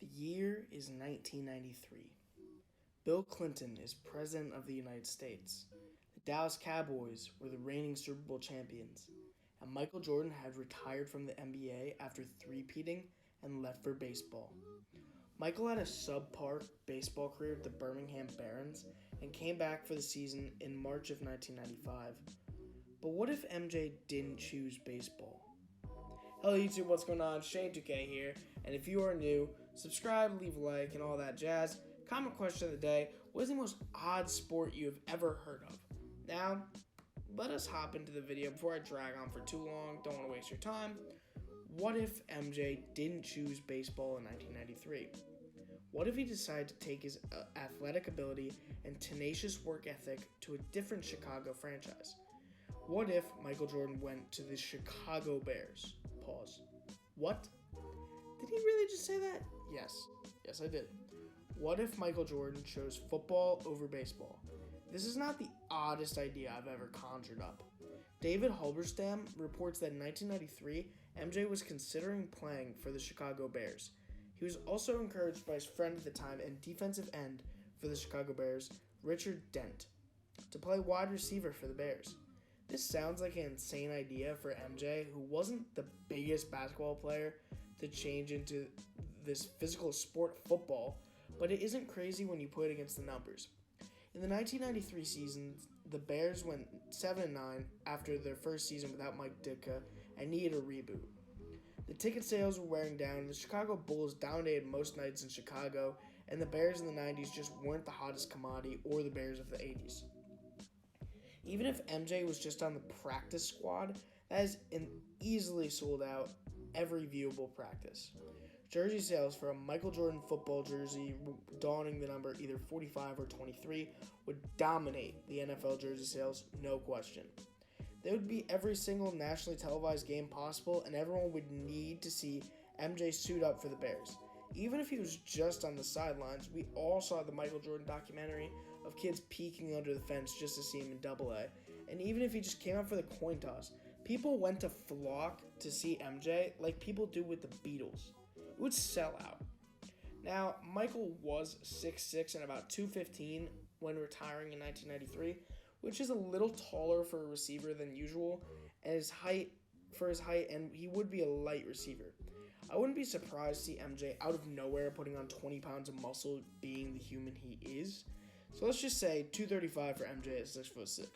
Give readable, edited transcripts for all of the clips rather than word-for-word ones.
The year is 1993. Bill Clinton is President of the United States. The Dallas Cowboys were the reigning Super Bowl champions. And Michael Jordan had retired from the NBA after three-peating and left for baseball. Michael had a subpar baseball career with the Birmingham Barons and came back for the season in March of 1995. But what if MJ didn't choose baseball? Hello YouTube, what's going on? Shaney 2K here, and if you are new, subscribe, leave a like, and all that jazz. Comment question of the day: what is the most odd sport you have ever heard of? Now, let us hop into the video before I drag on for too long. Don't want to waste your time. What if MJ didn't choose baseball in 1993? What if he decided to take his athletic ability and tenacious work ethic to a different Chicago franchise? What if Michael Jordan went to the Chicago Bears? Pause. What? Did he really just say that? Yes. Yes, I did. What if Michael Jordan chose football over baseball? This is not the oddest idea I've ever conjured up. David Halberstam reports that in 1993, MJ was considering playing for the Chicago Bears. He was also encouraged by his friend at the time and defensive end for the Chicago Bears, Richard Dent, to play wide receiver for the Bears. This sounds like an insane idea for MJ, who wasn't the biggest basketball player to change into this physical sport, football, but it isn't crazy when you put it against the numbers. In the 1993 season, the Bears went 7-9 after their first season without Mike Ditka and needed a reboot. The ticket sales were wearing down, the Chicago Bulls dominated most nights in Chicago, and the Bears in the 90s just weren't the hottest commodity or the Bears of the 80s. Even if MJ was just on the practice squad, that is an easily sold out every viewable practice. Jersey sales for a Michael Jordan football jersey donning the number either 45 or 23 would dominate the NFL jersey sales, no question. There would be every single nationally televised game possible, and everyone would need to see MJ suit up for the Bears. Even if he was just on the sidelines, we all saw the Michael Jordan documentary of kids peeking under the fence just to see him in AA. And even if he just came out for the coin toss, people went to flock to see MJ like people do with the Beatles. It would sell out. Now, Michael was 6'6" and about 215 when retiring in 1993, which is a little taller for a receiver than usual, and his height, and he would be a light receiver. I wouldn't be surprised to see MJ out of nowhere putting on 20 pounds of muscle, being the human he is. So let's just say 235 for MJ at 6'6".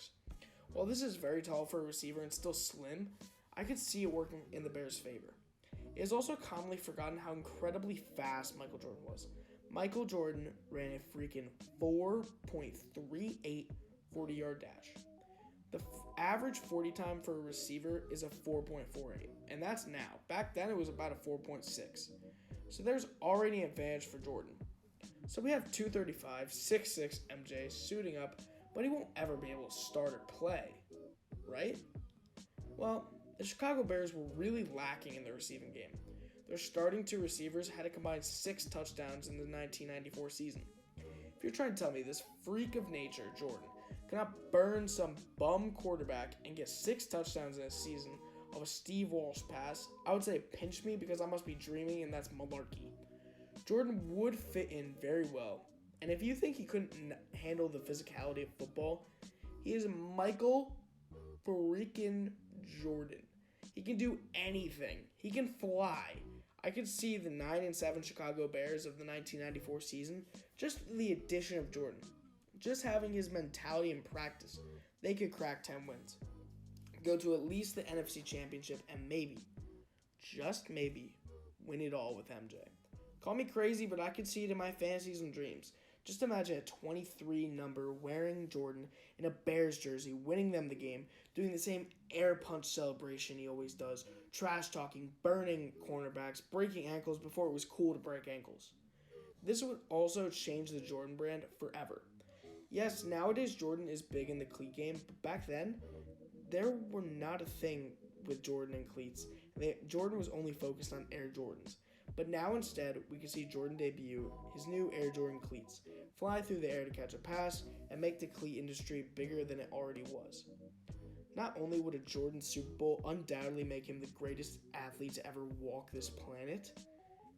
While this is very tall for a receiver and still slim, I could see it working in the Bears' favor. It is also commonly forgotten how incredibly fast Michael Jordan was. Michael Jordan ran a freaking 4.38 40-yard dash. The average 40 time for a receiver is a 4.48, and that's now. Back then, it was about a 4.6. So there's already an advantage for Jordan. So we have 235, 6'6" MJ suiting up, but he won't ever be able to start or play, right? Well, the Chicago Bears were really lacking in the receiving game. Their starting two receivers had a combined 6 touchdowns in the 1994 season. If you're trying to tell me this freak of nature, Jordan, cannot burn some bum quarterback and get 6 touchdowns in a season of a Steve Walsh pass, I would say pinch me because I must be dreaming and that's malarkey. Jordan would fit in very well, and if you think he couldn't handle the physicality of football, he is Michael freaking Jordan. He can do anything. He can fly. I could see the 9-7 Chicago Bears of the 1994 season, just the addition of Jordan. Just having his mentality in practice, they could crack 10 wins. Go to at least the NFC Championship and maybe, just maybe, win it all with MJ. Call me crazy, but I could see it in my fantasies and dreams. Just imagine a 23 number wearing Jordan in a Bears jersey, winning them the game, doing the same air punch celebration he always does, trash talking, burning cornerbacks, breaking ankles before it was cool to break ankles. This would also change the Jordan brand forever. Yes, nowadays Jordan is big in the cleat game, but back then, there were not a thing with Jordan and cleats. Jordan was only focused on Air Jordans. But now instead, we can see Jordan debut his new Air Jordan cleats, fly through the air to catch a pass, and make the cleat industry bigger than it already was. Not only would a Jordan Super Bowl undoubtedly make him the greatest athlete to ever walk this planet,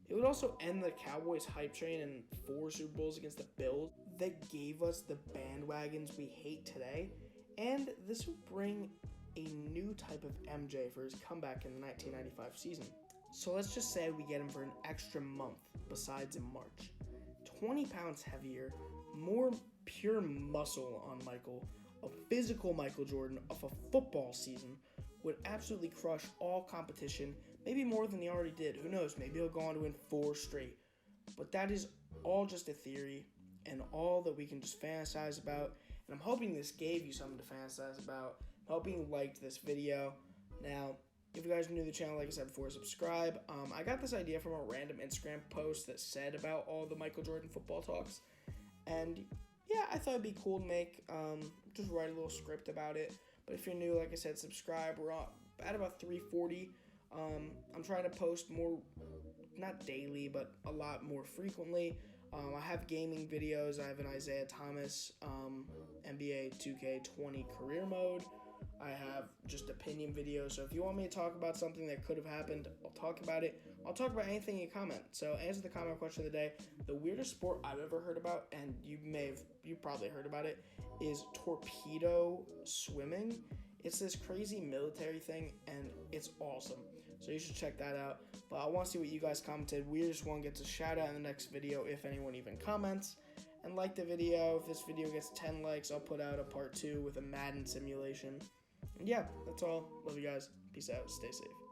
It would also end the Cowboys hype train in 4 Super Bowls against the Bills that gave us the bandwagons we hate today, and this would bring a new type of MJ for his comeback in the 1995 season. So let's just say we get him for an extra month besides in March. 20 pounds heavier, more pure muscle on Michael, a physical Michael Jordan of a football season would absolutely crush all competition, maybe more than he already did. Who knows? Maybe he'll go on to win 4 straight. But that is all just a theory and all that we can just fantasize about. And I'm hoping this gave you something to fantasize about. I'm hoping you liked this video. Now, if you guys are new to the channel, like I said before, subscribe. I got this idea from a random Instagram post that said about all the Michael Jordan football talks. And yeah, I thought it'd be cool to make, just write a little script about it. But if you're new, like I said, subscribe. We're at about 340. I'm trying to post more, not daily, but a lot more frequently. I have gaming videos. I have an Isaiah Thomas NBA 2K20 career mode. I have just opinion videos. So if you want me to talk about something that could have happened, I'll talk about it. I'll talk about anything you comment. So answer the comment question of the day. The weirdest sport I've ever heard about, and you probably heard about it, is torpedo swimming. It's this crazy military thing, and it's awesome. So you should check that out. But I want to see what you guys commented. Weirdest one gets a shout out in the next video if anyone even comments. And like the video. If this video gets 10 likes, I'll put out a part 2 with a Madden simulation. And yeah, that's all. Love you guys. Peace out. Stay safe.